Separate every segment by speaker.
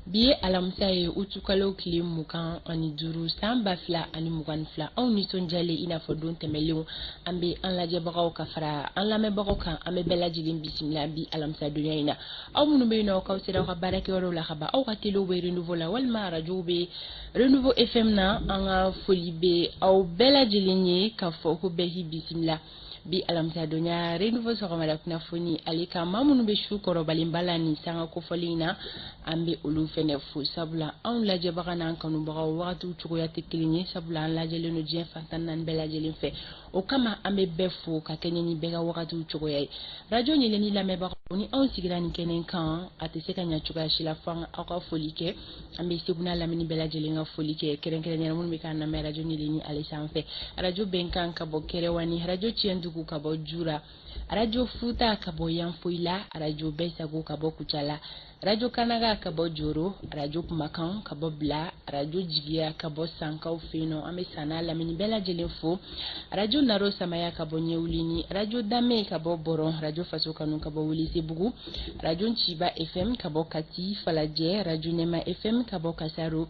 Speaker 1: Bi alamisa ye utukalo kile mukan ani duru san ba fila ani mugan fila anw nisɔndiyalen i n'a fɔ don tɛmɛlenw an bɛ an lajɛbagaw ka fara an lamɛnbagaw kan an bɛ bɛɛ lajɛlen bisimila bi alamisa donya in na aw minnu bɛ yen nɔ k'aw sera aw ka baarakɛyɔrɔw la ka ban aw ka telew bɛ renouveau la walima arajow bɛ renouveau FM na an ka foli bɛ aw bɛɛ lajɛlen ye k'a fɔ ko bɛɛ k'i bisimila bi alamisa donya renouveau sɔgɔmada kunnafoni ale kan maa minnu bɛ su kɔrɔbalenba la nin sanga kofɔli in na an bɛ olu fɛnɛ fo sabula anw lajɛbaga n'an kanubagaw wagatiw cogoya tɛ kelen ye sabula an lajɛlen no diɲɛ fan tan naani bɛɛ lajɛlen fɛ o kama an bɛ bɛɛ fo ka kɛɲɛ ni bɛɛ ka wagatiw cogoya ye radio ɲɛlɛnni lamɛnbagaw ni anw sigira nin kɛnɛ kan a tɛ se ka ɲɛ cogoya si la fo aw ka foli kɛ an bɛ segu n'a lamini bɛɛ lajɛlen ka foli kɛ kɛrɛnkɛrɛnnenya minnu bɛ k'an lamɛn radio ɲɛlɛnni ale sanfɛ radio bɛnkan ka bɔ kɛrɛwani radio tiɲɛdugu ka bɔ jura radio futa ka bɔ yanfoyila radio bɛsago ka bɔ kucala radio kanaga ka bɔ joro radio kumakan ka bɔ bila radio jigiya ka bɔ sankaw feno an bɛ sana lamini bɛɛ lajɛlen fo radio naro samaya ka bɔ ɲɛwulini radio dame ka bɔ bɔrɔn radio faso kanu ka bɔ welesebugu radio ciba fm ka bɔ kati falajɛ radio nema fm ka bɔ kasaro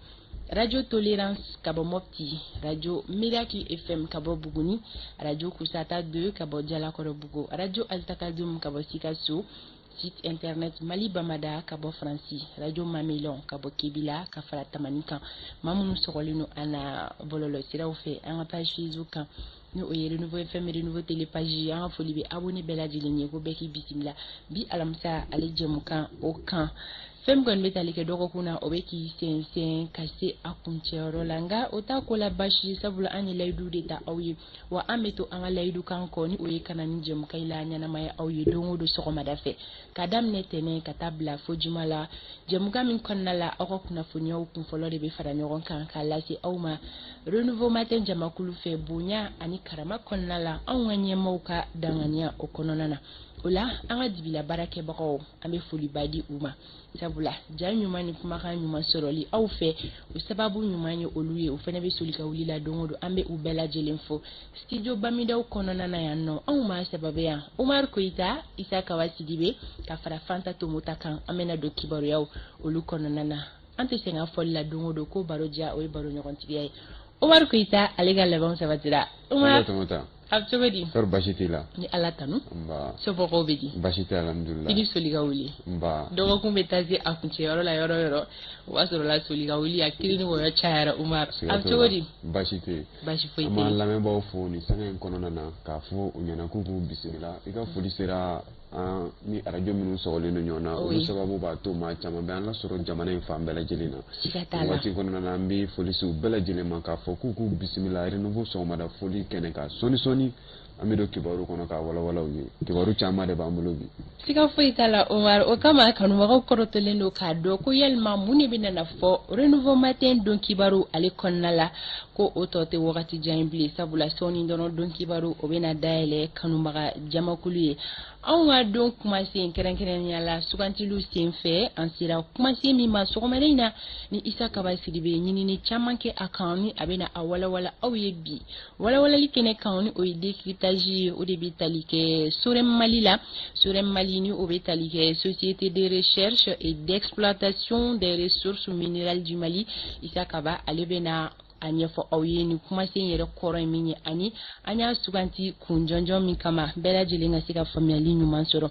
Speaker 1: radio tolérance ka bɔ mopti radio miracle fm ka bɔ buguni radio kusata 2 ka bɔ jalakɔrɔbugu radio altakadum ka bɔ sikaso site internet Mali Bamada ka bɔ Franci radio Mamelon ka bɔ Kebila ka fara tamani kan maa minnu sɔgɔlen no ana bɔlɔlɔ siraw fɛ an ka page Facebook kan ni o ye renouveau FM renouveau télé page an ka foli bɛ abonné bɛɛ lajɛlen ye ko bɛɛ k'i bisimila bi alamisa ale jɛmukan o kan fɛn kɔni bɛ tali kɛ dɔgɔkun na o bɛ k'i sɛnsɛn ka se a kuncɛyɔrɔ la nka o t'a ko la basi sabula an ye layidu de ta aw ye wa an bɛ to an ka layidu kan kɔ ni o ye kana ni jɛmukan in la ɲɛnamaya aw ye don o don sɔgɔmada fɛ ka daminɛ tɛnɛ ka taa bila fo juma la jɛmukan min kɔnɔna la aw ka kunnafoniyaw kunfɔlɔ de bɛ fara ɲɔgɔn kan k'a lase aw ma renouveau matin jamakulu fɛ bonya ani karama kɔnɔna la anw ka ɲɛmaaw ka danganiya o kɔnɔna na o la an ka dibila baarakɛbagaw an bɛ foliba di u ma sabula ja ɲuman ni kumakan ɲuman sɔrɔli aw fɛ o sababu ɲuman ye olu ye o fana bɛ soli ka wuli la don o don an bɛ u bɛɛ lajɛlen fo studio bamidaw kɔnɔna na yan nɔ anw ma sababu yan Umar Koyita Isa Kawa Sidibe ka fara Fanta Tomota kan an bɛna don kibaruyaw olu kɔnɔna na an tɛ sɛgɛn fɔli la don o don ko baro ja o ye baro ɲɔgɔntigiya ye Umar Koyita ale ka labɛnw sabatira Umar a bɛ cogo di
Speaker 2: kɔri basi t'i la
Speaker 1: ni ala tanu
Speaker 2: nba
Speaker 1: somɔgɔw bɛ di
Speaker 2: basi tɛ alhamdulilayi
Speaker 1: i ni soli ka wuli
Speaker 2: nba
Speaker 1: dɔgɔkun bɛ taa se a kuncɛyɔrɔ la yɔrɔ o yɔrɔ o b'a sɔrɔ la soli ka wuli a kiri ni wɔyɔ cayara Umar a bɛ cogo di
Speaker 2: basi tɛ
Speaker 1: basi foyi
Speaker 2: an
Speaker 1: tɛ
Speaker 2: b'an lamɛnbaaw fo nin sanga in kɔnɔna na k'a fɔ u ɲɛna k'u k'u bisimila i ka foli sera an ni arajo minnu sɔgɔlen don ɲɔgɔn na olu sababu b'a to maa caman bɛ an lasɔrɔ jamana in fan bɛɛ lajɛlen na
Speaker 1: siga t'a la
Speaker 2: waati kɔnɔna na an bɛ foli se u bɛɛ lajɛlen ma k'a fɔ k'u k'u bisimila renouveau sɔgɔmada foli kɛnɛ kan sɔni an bɛ don kibaru kɔnɔ k'a walawalaw ye kibaru caman de b'an bolo bi
Speaker 1: siga foyi t'a la Umar o kama kanubagaw kɔrɔtɔlen don k'a dɔn ko yalima mun de bɛ nana fɔ renouveau matin don kibaru ale kɔnɔna la ko o tɔ tɛ wagati jan in bilen sabula sɔɔni dɔrɔn don kibaru o bɛna dayɛlɛ kanubaga jamakulu ye anw ka don kumasen kɛrɛnkɛrɛnnenya la sugantiliw sen fɛ an sera kumasen min ma sɔgɔmada in na ni Isa Kaba Sidibe ɲinini caman kɛ a kan ni a bɛna a walawala aw ye bi walawalali kɛnɛ kan ni o ye décryptage ye o de bɛ tali kɛ Sorem Mali la Sorem Mali ni o bɛ tali kɛ Société de recherche et d'exploitation des ressources minérales du Mali Isa Kaba ale bɛna a ɲɛfɔ aw ye ni kumasen yɛrɛ kɔrɔ ye min ye ani an y'a suganti kun jɔnjɔn min kama bɛɛ lajɛlen ka se ka faamuyali ɲuman sɔrɔ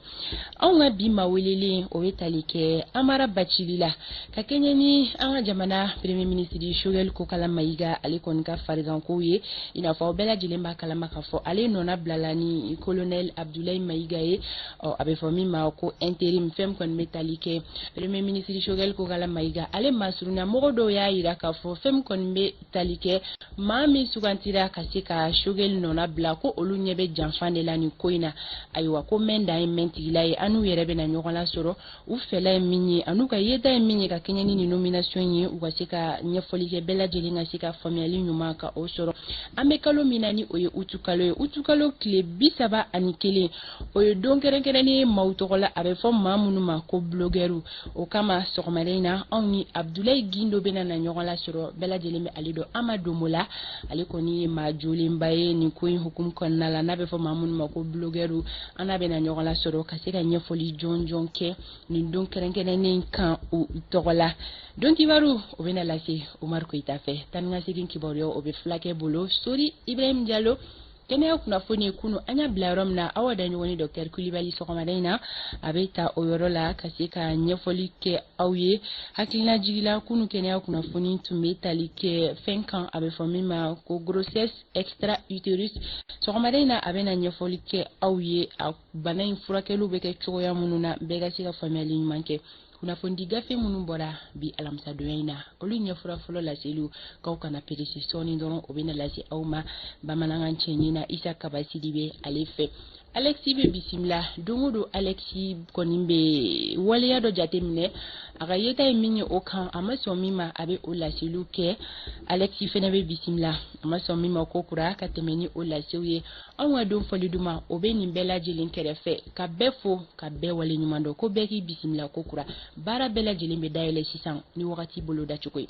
Speaker 1: anw ka bi ma welelen o bɛ tali kɛ Amara Bacili la ka kɛɲɛ ni an ka jamana premier ministre Choguel Kokala Mayiga ale kɔni ka farigankow ye i n'a fɔ aw bɛɛ lajɛlen b'a kalama k'a fɔ ale nɔna bilala ni colonel Abdoulaye Mayiga ye a bɛ fɔ min ma ko intérim fɛn kɔni bɛ tali kɛ premier ministre Choguel Kokala Mayiga ale masurunya mɔgɔ dɔw y'a jira k'a fɔ fɛn kɔni bɛ tali kɛ maa min sugantira ka se ka Choguel nɔna bila ko olu ɲɛ bɛ janfan de la ni ko in na ayiwa ko mɛn dan ye mɛntigila ye an n'u yɛrɛ bɛna ɲɔgɔn lasɔrɔ u fɛla ye min ye an'u ka yeta ye min ye ka kɛɲɛ ni nomination ye u ka se ka ɲɛfɔli kɛ bɛɛ lajɛlen ka se ka faamuyali ɲuman ka o sɔrɔ an bɛ kalo min na ni o ye utu kalo ye utu kalo tile 31 o ye don kɛrɛnkɛrɛnnen ye maaw tɔgɔ la a bɛ fɔ maa minnu ma ko blogueur o kama sɔgɔmada in na anw ni Abdoulaye Gindo bɛna na ɲɔgɔn lasɔrɔ bɛɛ lajɛlen bɛ ale dɔn Amadou Moula ale koni ma jolimba ye ni ko in hukum kɔnɔna la n'a bɛ fɔ maa minnu ma ko blogueur an n'a bɛna ɲɔgɔn lasɔrɔ ka se ka ɲɛfɔli jɔnjɔn kɛ nin don kɛrɛnkɛrɛnnen kan o tɔgɔ la don kibaru o bɛna lase Umaru Koyita fɛ tan ni ka segin kibaruya o bɛ fulakɛ bolo Sori Ibrahim Diallo kɛnɛya kunnafoni kunu an y'a bila yɔrɔ min na aw da ɲɔgɔn ni Dr Kulibali sɔgɔmada in na a bɛ ta o yɔrɔ la ka se ka ɲɛfɔli kɛ aw ye hakilina jigila kunu kɛnɛya kunnafoni tun bɛ tali kɛ fɛn kan a bɛ fɔ min ma ko grossesse extra utérus sɔgɔmada in na a bɛna ɲɛfɔli kɛ aw ye a bana in furakɛliw bɛ kɛ cogoya minnu na bɛɛ ka se ka faamuyali ɲuman kɛ kunnafoni gafe minnu bɔra bi alamisadonya in na olu ɲɛfura fɔlɔ laseliw k'aw kana perese sɔɔni dɔrɔn o bɛna lase aw ma bamanankan cɛɲi na Isa Kabasidi bɛ ale fɛ Alexi bɛ bisimila don o don Alexi kɔni bɛ waleya dɔ jateminɛ a ka yeta ye min ye o kan a ma sɔn min ma a bɛ o laseliw kɛ Alexi fana bɛ bisimila a ma sɔn min ma ko kura ka tɛmɛ ni o lasew ye anw ka don fɔli duma o bɛ nin bɛɛ lajɛlen kɛrɛfɛ ka bɛɛ fo ka bɛɛ wale ɲuman dɔn ko bɛɛ k'i bisimila ko kura baara bɛɛ lajɛlen bɛ dayɛlɛ sisan ni wagati bolo dacogo ye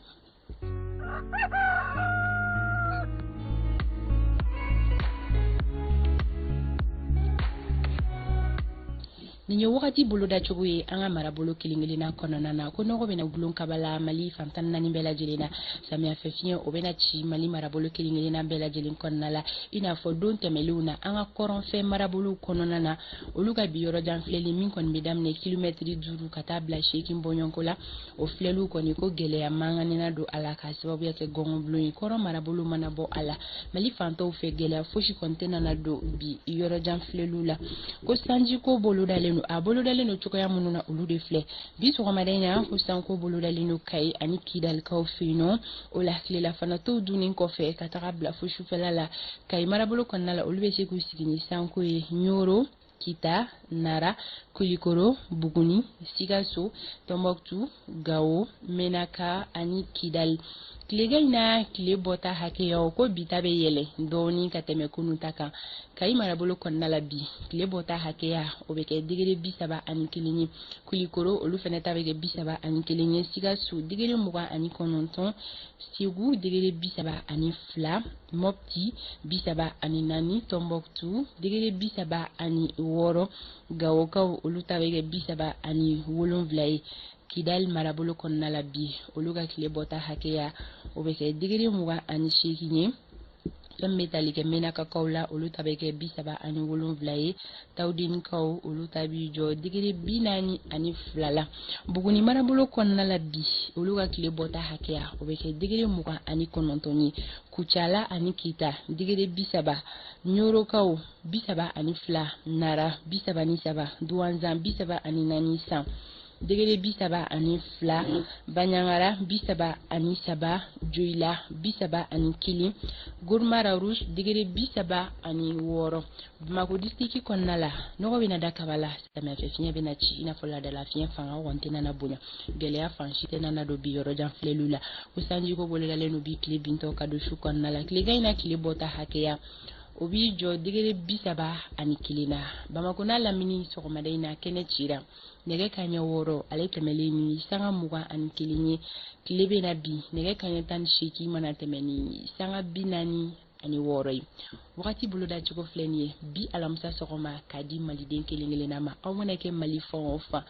Speaker 1: nin ye wagati bolo dacogo ye an ka marabolo kelen-kelenna kɔnɔna na ko nɔgɔ bɛna gulon kabala Mali fan 14 bɛɛ lajɛlen na samiya fɛ fiɲɛ o bɛna ci Mali marabolo kelen-kelenna bɛɛ lajɛlen kɔnɔna la i n'a fɔ don tɛmɛlenw na an ka kɔrɔnfɛ marabolo kɔnɔna na olu ka bi yɔrɔ jan filɛli min kɔni bɛ daminɛ kilomɛtiri 5 ka taa bila 8 bɔɲɔnko la o filɛliw kɔni ko gɛlɛya mankanina don a la ka sababuya kɛ gɔngɔnbulon ye kɔrɔn marabolo mana bɔ a la Mali fantaw fɛ gɛlɛya fosi kɔni tɛ nana don bi yɔrɔ jan filɛliw la ko sanji ko bolodalen a bolodalen no cogoya minnu na olu de filɛ bi sɔgɔmada in na ko sanko bolodalen no Kayi ani Kidalikaw fɛ yen nɔ o la tilelafana tɔw dunni kɔfɛ ka taga bila fo sufɛla la Kayi marabolo kɔnɔna la olu bɛ se k'u sigi ni sanko ye Ɲoro Kita Nara Kulikoro Buguni Sikaso Tombouctou Gao Menaka ani Kidal Tilega in na tile bɔta hakɛyaw ko bi ta bɛ yɛlɛ dɔɔni ka tɛmɛ kunun ta kan Kayi marabolo kɔnɔna la bi tile bɔta hakɛya o bɛ kɛ degere 31 ye Kulikoro olu fana ta bɛ kɛ 31 ye Sikaso degere 29 Segu degere 32 Mopti 34 Tombouctou degere 36 Gawokaw olu ta bɛ kɛ 37 ye Kidal marabolo kɔnɔna la bi olu ka tile bɔta hakɛya o bɛ kɛ degere 28 ye fɛn bɛ tali kɛ Menakakaw la olu ta bɛ kɛ 37 ye Tawdenikaw olu ta bi jɔ degere 42 la Buguni marabolo kɔnɔna la bi olu ka tile bɔta hakɛya o bɛ kɛ degere 29 ye Kucala ani Kita degere 30 Ɲorokaw 32 Nara 33 Douanzan 34 San degere 32 Banyangara 33 Joila 31 Gourmara Rouge degere 36 Bamako district kɔnɔna la nɔgɔ bɛna da kabala samiya fɛ fiɲɛ bɛna ci i n'a fɔ ladala fiɲɛ fanga kɔni tɛ nana bonya gɛlɛya fan si tɛ nana don bi yɔrɔ jan filɛliw la ko sanji ko bolodalen no bi tile bintɔ ka don su kɔnɔna la tilegan in na tile bɔta hakɛya o b'i jɔ degere 31 na Bamako n'a lamini sɔgɔmada in na kɛnɛ cira nɛgɛ kanɲɛ 6 ale tɛmɛlen ni sanga 21 ye tile bɛna bi nɛgɛ kanɲɛ 18 mana tɛmɛ ni sanga 46 ye wagati boloda cogo filɛ nin ye bi alamisa sɔgɔma ka di maliden kelen-kelenna ma aw mana kɛ Mali fan o fan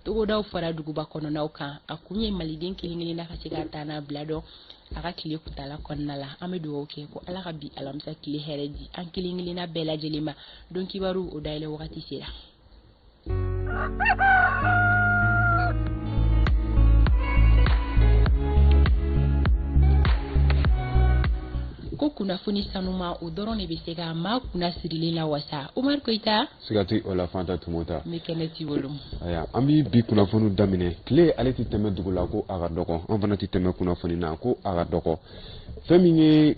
Speaker 1: togodaw fara duguba kɔnɔnaw kan a kun ye maliden kelen-kelenna ka se ka taa n'a bila dɔn a ka tile kuntala kɔnɔna la an bɛ dugawu kɛ ko Ala ka bi alamisa tile hɛrɛ di an kelen-kelenna bɛɛ lajɛlen ma don kibaru o dayɛlɛ wagati sera ko kunnafoni sanuma o dɔrɔn de bɛ se ka maa kunna sirilen la wasa Umaru Koyita
Speaker 2: sigati o la Fanta Tumota
Speaker 1: me kɛnɛ ti wolo
Speaker 2: aya an bi bi kunnafoni daminɛ tile ale ti tɛmɛ dugu la ko a ka dɔgɔ an fana ti tɛmɛ kunnafoni na ko a ka dɔgɔ fɛn min ye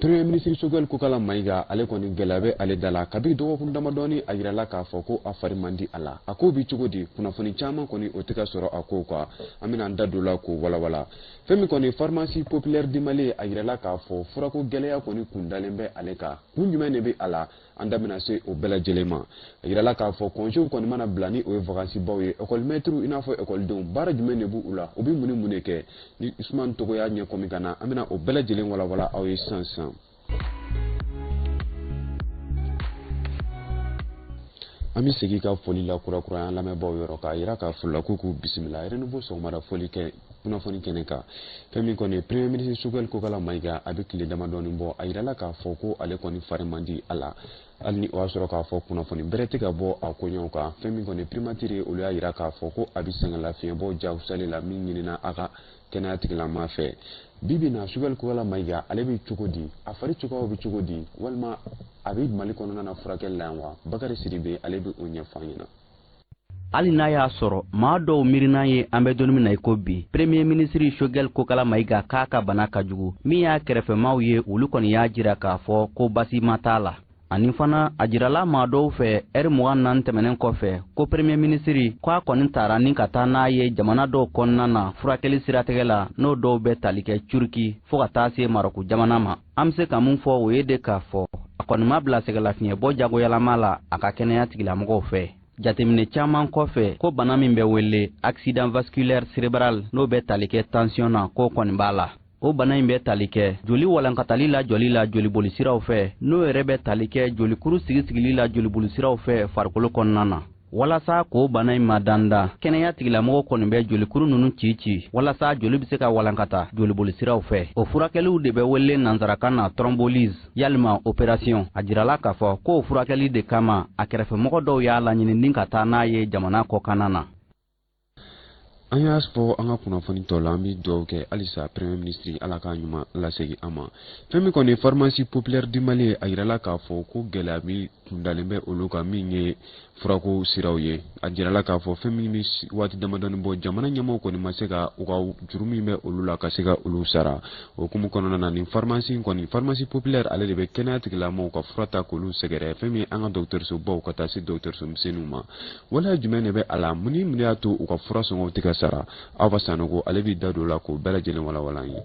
Speaker 2: Premier ministre Choguel Kokala Mayiga ale kɔni gɛlɛya bɛ ale da la kabi dɔgɔkun damadɔni a yirala k'a fɔ ko a fari man di a la a ko bi cogo di kunnafoni caman kɔni o tɛ ka sɔrɔ a ko quoi an bɛna an da don la k'o walawala fɛn min kɔni pharmacie populaire du Mali a yirala k'a fɔ furako gɛlɛya kɔni kun dalen bɛ ale kan kun jumɛn de bɛ a la an da bɛna se o bɛɛ lajɛlen ma a yirala k'a fɔ congé kɔni mana bila ni o ye vacances baw ye école maître i n'a fɔ écoledenw baara jumɛn de b'u la u bɛ mun de kɛ ni Usmane Togo y'a ɲɛfɔ min ka na an bɛna o bɛɛ lajɛlen walawala aw ye sisan. An bɛ segin ka foli la kura an lamɛnbaaw yɔrɔ k'a yira k'a fɔ la k'u k'u bisimila Renouveau sɔgɔmada foli kɛ kunnafoni kɛnɛ kan fɛn min kɔni premier ministre Choguel Kokala Mayiga a bɛ tile damadɔni bɔ a yirala k'a fɔ ko ale kɔni fari man di a la hali ni o y'a sɔrɔ k'a fɔ kunnafoni bɛrɛ tɛ ka bɔ a koɲɛw kan fɛn min kɔni primature olu y'a yira k'a fɔ ko a bɛ sɛgɛnlafiɲɛbɔ jagosalen la min ɲinina a ka kɛnɛya tigilama fɛ bibi na Choguel Kokala Mayiga ale bɛ cogo di a fari cogoyaw bɛ cogo di walima a bɛ Mali kɔnɔna na furakɛli la yan wa Bakari Sidibe ale bɛ o ɲɛfɔ an ɲɛna.
Speaker 3: hali n'a y'a sɔrɔ maa dɔw miirina ye an bɛ donnin min na i ko bi premier ministre Choguel Kokala Mayiga k'a ka bana ka jugu min y'a kɛrɛfɛmaaw ye olu kɔni y'a jira k'a fɔ ko basi ma t'a la ani fana a jirala maa dɔw fɛ heure 24 tɛmɛnen kɔfɛ ko premier ministre k'a kɔni taara ni ka taa n'a ye jamana dɔw kɔnɔna na furakɛli siratigɛ la n'o dɔw bɛ tali kɛ Turki fo ka taa se Marɔku jamana ma an bɛ se ka mun fɔ o ye de k'a fɔ a kɔni ma bila sɛgɛlafiɲɛbɔ jagoyalama la a ka kɛnɛya tigilamɔgɔw fɛ jateminɛ caman kɔfɛ ko bana min bɛ wele accident vasculaire cérébral n'o bɛ tali kɛ tension na k'o kɔni b'a la o bana in bɛ tali kɛ joli walankatali la joli la jolibolisiraw fɛ n'o yɛrɛ bɛ tali kɛ jolikuru sigisigili la jolibolisiraw fɛ farikolo kɔnɔna na walasa k'o bana in ma danda kɛnɛya tigilamɔgɔ kɔni bɛ jolikuru ninnu ci walasa joli bɛ se ka walankata jolibolisiraw fɛ o furakɛliw de bɛ wele nanzarakan na thrombolyse yalima opération a jirala k'a fɔ k'o furakɛli de kama a kɛrɛfɛmɔgɔ dɔw y'a laɲini ni ka taa n'a ye jamana kɔkan na.
Speaker 2: An y'a fɔ an ka kunnafoni tɔ la an bɛ dugawu kɛ halisa premier ministre ala k'a ɲuman lasegin an ma fɛn min kɔni pharmacie populaire du Mali a yirala k'a fɔ ko gɛlɛya min tun dalen bɛ olu kan min ye furako siraw ye a jirala k'a fɔ fɛn min bɛ waati damadɔni bɔ jamana ɲɛmɔgɔw kɔni ma se ka u ka juru min bɛ olu la ka se ka olu sara o hukumu kɔnɔna na nin pharmacie populaire ale de bɛ kɛnɛya tigilamɔgɔw ka fura ta k'olu sɛgɛrɛ fɛn min an ka dɔgɔtɔrɔsobaw ka taa se dɔgɔtɔrɔso misɛnninw ma waleya jumɛn de bɛ a la mun de y'a to u ka fura sɔngɔw tɛ ka sara Awa Sanogo ale bɛ da don la k'o bɛɛ lajɛlen walawala an ye.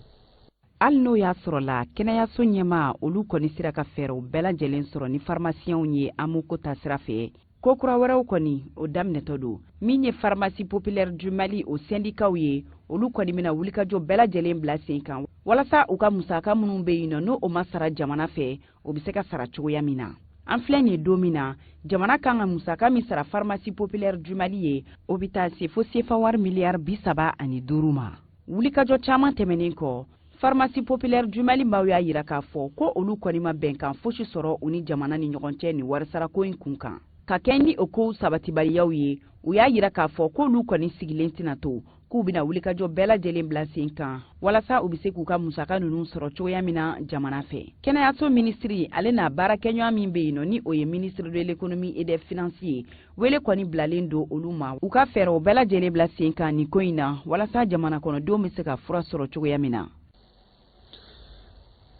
Speaker 4: hali n'o y'a sɔrɔ la kɛnɛyaso ɲɛma olu kɔni sera ka fɛɛrɛw bɛɛ lajɛlen sɔrɔ ni pharmaciens ye an m'u ko ta sira fɛ ko kura wɛrɛw kɔni o daminɛtɔ don min ye pharmacie populaire du Mali o syndicats ye olu kɔni bɛna wulikajɔ bɛɛ lajɛlen bila sen kan walasa u ka musaka minnu bɛ yen n'o o ma sara jamana fɛ o bɛ se ka sara cogoya min na an filɛ nin ye don min na jamana kan ka musaka min sara pharmacie populaire du Mali ye o bɛ taa se fo CFA wari miliyari 35 ma wulikajɔ caman tɛmɛnen kɔ pharmacie populaire du Mali maaw y'a yira k'a fɔ ko olu kɔni ma bɛnkan fosi sɔrɔ u ni jamana ni ɲɔgɔn cɛ ni warisarako in kun kan ka kɛ ni o kow sabatibaliyaw ye u y'a yira k'a fɔ k'olu kɔni sigilen tɛna to k'u bɛna wulikajɔ bɛɛ lajɛlen bila sen kan walasa u bɛ se k'u ka musaka ninnu sɔrɔ cogoya min na jamana fɛ kɛnɛyaso minisiri ale n'a baarakɛɲɔgɔn min bɛ yen ni o ye ministre de l'économie et des finances ye wele kɔni bilalen don olu ma u ka fɛɛrɛw bɛɛ lajɛlen bila sen kan nin ko in na walasa jamana kɔnɔdenw bɛ se ka fura sɔrɔ cogoya min na.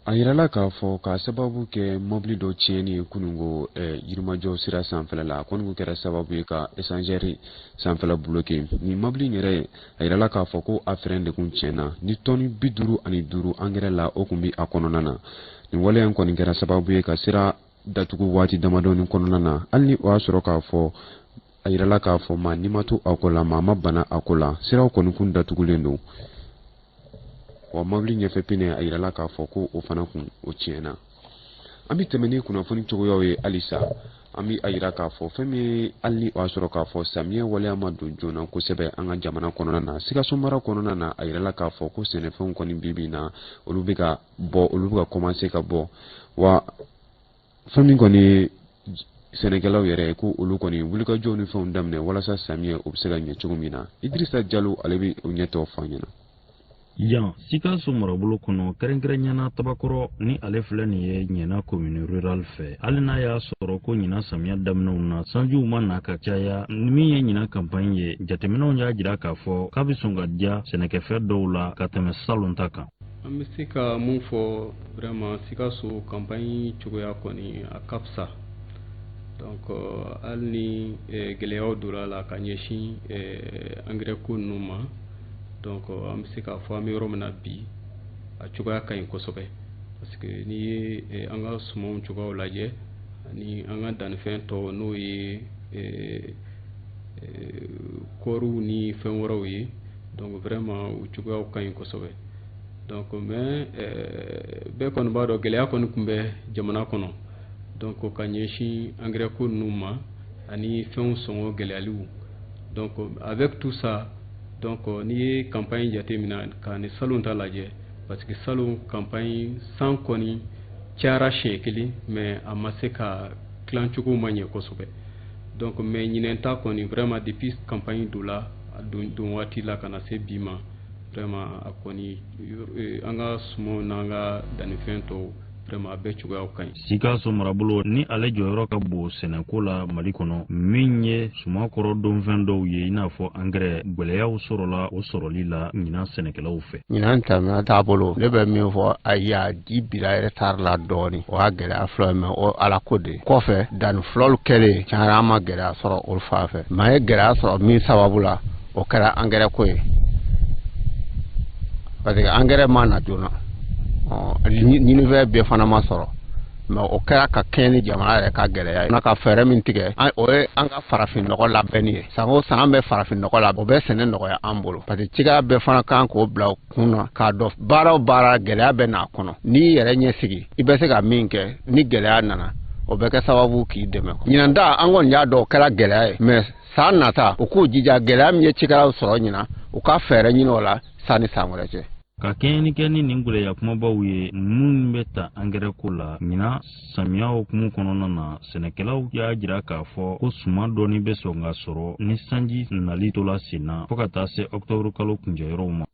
Speaker 2: A yirala k'a fɔ k'a sababu kɛ mobili dɔ tiɲɛni ye kunungo Yirimajɔ sira sanfɛla la kɔni kɛra sababu ye ka échangeur sanfɛla bloqué ni mobili yɛrɛ a yirala k'a fɔ ko a frein de kun tiɲɛna ni tɔni 55 engrais la o kun bi a kɔnɔna na nin waleya in kɔni kɛra sababu ye ka sira datugu waati damadɔni kɔnɔna na hali ni o y'a sɔrɔ k'a fɔ a yirala k'a fɔ maa ni ma to a ko la maa ma bana a ko la siraw kɔni kun datugulen don wa mobili ɲɛfɛ pine a yirala k'a fɔ ko o fana kun o tiɲɛna an bɛ tɛmɛ ni kunnafoni cogoyaw ye halisa an bɛ a yira k'a fɔ fɛn min hali ni o y'a sɔrɔ k'a fɔ samiyɛ waleya ma don joona kosɛbɛ an ka jamana kɔnɔna na Sikaso mara kɔnɔna na a yirala k'a fɔ ko sɛnɛfɛnw kɔni bi na olu bɛ ka bɔ olu bɛ ka commencer ka bɔ wa fɛn min kɔni sɛnɛkɛlaw yɛrɛ ko olu kɔni wulikajɔw ni fɛnw daminɛ walasa samiyɛ o bɛ se ka ɲɛ cogo min na Idrissa Diallo ale bɛ o ɲɛtɔ fɔ an ɲɛna.
Speaker 5: yan Sikaso marabolo kɔnɔ kɛrɛnkɛrɛnyana Tabakɔrɔ ni ale filɛ nin ye ɲɛna commune rurale fɛ hali n'a y'a sɔrɔ ko ɲina samiya daminɛw na sanjiw ma na ka caya min ye ɲina campagne ye jateminɛw y'a jira k'a fɔ k'a bɛ sɔn ka diya sɛnɛkɛfɛn dɔw la ka tɛmɛ salon ta kan.
Speaker 6: An bɛ se ka mun fɔ vraiment Sikaso campagne cogoya kɔni a ka fisa donc hali ni gɛlɛyaw donna la ka ɲɛsin engrais ko ninnu ma donc an bɛ se k'a fɔ an bɛ yɔrɔ min na bi a cogoya ka ɲi kosɛbɛ parce que n'i ye an ka sumanw cogoyaw lajɛ ani an ka dannifɛn tɔ n'o ye kɔɔriw ni fɛn wɛrɛw ye donc vraiment o cogoyaw ka ɲi kosɛbɛ donc mais bɛɛ kɔni b'a dɔn gɛlɛya kɔni tun bɛ jamana kɔnɔ donc ka ɲɛsin engrais ko ninnu ma ani fɛnw sɔngɔ gɛlɛyaliw donc avec tout ça donc n'i ye campagne jateminɛ ka ni salon ta lajɛ parce que salon campagne san kɔni cayara siɲɛ kelen mais a ma se ka tilan cogo ma ɲɛ kosɛbɛ donc mais ɲinɛn ta kɔni vraiment depuis campagne do la don waati la ka na se bi ma vraiment a kɔni an ka sumaw n'an ka dannifɛn tɔw vraiment a bɛɛ cogoyaw ka ɲi.
Speaker 5: Sikaso marabolo ni ale jɔyɔrɔ ka bon sɛnɛko la Mali kɔnɔ min ye sumakɔrɔ donfɛn dɔw ye i n'a fɔ engrais gwɛlɛyaw sɔrɔla o sɔrɔli la ɲinan sɛnɛkɛlaw fɛ.
Speaker 7: Ɲinan tɛmɛ t'a bolo ne bɛ min fɔ a y'a di bila retard la dɔɔni o y'a gɛlɛya fɔlɔ mais o ala ko de kɔfɛ danni fɔlɔw kɛlen tiɲɛna an ma gɛlɛya sɔrɔ olu fan fɛ mais an ye gɛlɛya sɔrɔ min sababu la o kɛra engrais ko ye parce que engrais ma na joona ɲinifɛn bɛɛ fana ma sɔrɔ mais o kɛra ka kɛɲɛ ni jamana yɛrɛ ka gɛlɛya ye. N'a ka fɛɛrɛ min tigɛ o ye an ka farafin nɔgɔ labɛnni ye san o san an bɛ farafin nɔgɔ la o bɛ sɛnɛ nɔgɔya an bolo parce que cikɛla bɛɛ fana kan k'o bila kun na k'a dɔn baara o baara gɛlɛya bɛ n'a kɔnɔ n'i yɛrɛ ɲɛ sigi i bɛ se ka min kɛ ni gɛlɛya nana o bɛ kɛ sababu k'i dɛmɛ. Ɲinan ta an kɔni y'a dɔn o kɛra gɛlɛya ye mais san nata u k'u jija gɛlɛya min ye cikɛlaw sɔrɔ ɲinan u ka fɛɛrɛ ɲini o la sanni san wɛrɛ cɛ.
Speaker 5: Ka kɛɲɛni kɛ ni nin gwɛlɛya kumabaw ye minnu bɛ ta engrais ko la ɲina samiya hukumu kɔnɔna na sɛnɛkɛlaw y'a jira k'a fɔ ko suma dɔɔni bɛ sɔn ka sɔrɔ ni sanji nali tola sen na fɔ ka taa se octobre kalo kuncɛyɔrɔw ma.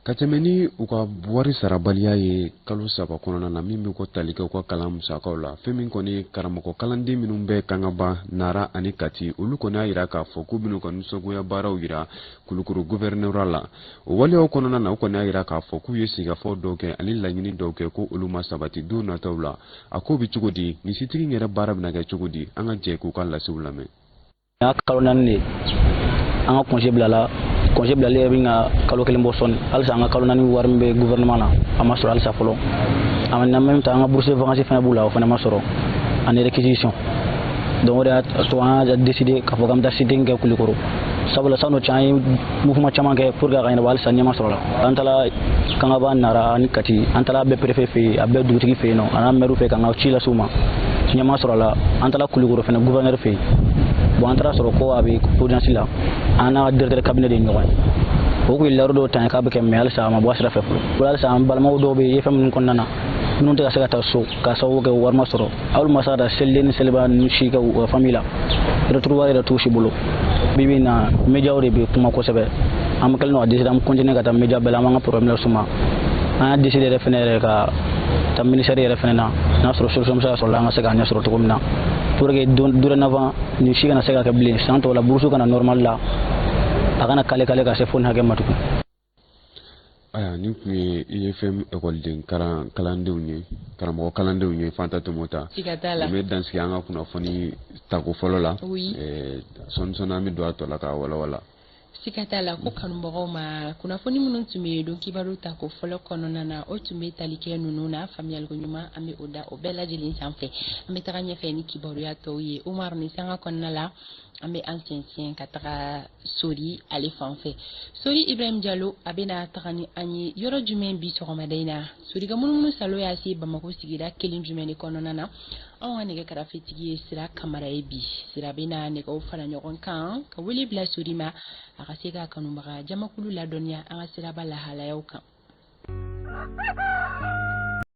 Speaker 2: ka tɛmɛ ni u ka wari sarabaliya ye kalo saba kɔnɔna na min bɛ ko tali kɛ u ka kalan musakaw la fɛn min kɔni karamɔgɔ kalanden minnu bɛ kanga ban nara ani kati olu kɔni y'a jira k'a fɔ k'u bɛna u ka nisɔngoya baaraw jira kulukoro gouverneura la o waleyaw kɔnɔna na u kɔni y'a jira k'a fɔ k'u ye sigafɔ dɔw kɛ ani laɲini dɔw kɛ ko olu ma sabati don nataw la a ko bɛ cogo di misitigi yɛrɛ baara bɛna kɛ cogo di an ka jɛ k'u ka lasiw lamɛn.
Speaker 8: kalo naani de an ka congé bilala congé bilali yɛrɛ bɛ ka kalo kelen bɔ sɔnni halisa an ka kalo naani wari min bɛ gouvernement na a ma sɔrɔ halisa fɔlɔ en même temps an ka bourse de vacances fana b'u la o fana ma sɔrɔ ani réquisition donc o de y'a to an y'a décidé k'a fɔ k'an bɛ taa sitting kɛ Kulikoro sabula san'o cɛ an ye mouvement caman kɛ pour que a ka ɲɛnabɔ halisa ɲɛma sɔrɔ la an taara Kangaba Nara ani Kati an taara bɛɛ préfet fɛ yen a bɛɛ dugutigi fɛ yen nɔ an n'a maire fɛ k'an ka ci lase u ma ɲɛma sɔrɔ la an taara Kulikoro fana gouverneur fɛ yen bon an taara sɔrɔ ko a bɛ audience la an n'a directeur cabinet de ɲɔgɔn ye o kun ye lɛri dɔw ta ye k'a bɛ kɛ mais halisa a ma bɔ a sira fɛ fɔlɔ halisa an balimaw dɔw bɛ yen fɛn minnu kɔnɔna na minnu tɛ ka se ka taa so k'a sababu kɛ wari ma sɔrɔ hali ma se ka taa selilen ni seliba ninnu si kɛ u ka famille la retour wari yɛrɛ t'u si bolo bi bi in na médiaw de bɛ kuma kosɛbɛ an kɛlen don ka décider an bɛ continuer ka taa média bɛɛ la an b'an ka problème las'u ma an y'a décider yɛrɛ fɛnɛ yɛrɛ ka taa ministère yɛrɛ fɛnɛ na n'a sɔrɔ solution bɛ se ka sɔrɔ la an ka se k'a ɲɛ sɔrɔ cogo min na pour que dorénavant nin si kana se ka kɛ bilen san tɔw la bourse kana normal la a kana kale ka se fo nin hakɛ ma tugun.
Speaker 2: Aya ni kun ye IFM ekɔliden kalandenw ye karamɔgɔ kalandenw ye Fanta Tomota n bɛ dansigi an ka kunnafoni tako fɔlɔ la sɔɔni an bɛ don a tɔ la k'a walawala.
Speaker 1: Sika t'a la ko kanubagaw ma kunnafoni minnu tun bɛ don kibaru ta ko fɔlɔ kɔnɔna na o tun bɛ tali kɛ ninnu na faamuyaliko ɲuman an bɛ o da o bɛɛ lajɛlen sanfɛ an bɛ taga ɲɛfɛ ni kibaruya tɔw ye Umar ni sanga kɔnɔna la an bɛ an sɛnsɛn ka taga Sori ale fan fɛ Sori Ibrahim Diallo a bɛna taga ni an ye yɔrɔ jumɛn bi sɔgɔmada in na Sori ka munumunu salo y'a se Bamako sigida kelen jumɛn de kɔnɔna na anw ka nɛgɛ karafetigi ye Sira Kamara ye bi Sira bɛna nɛgɛw fara ɲɔgɔn kan ka wele bila Sori ma a ka se ka kanubaga jamakulu ladɔnniya an ka siraba lahalayaw kan.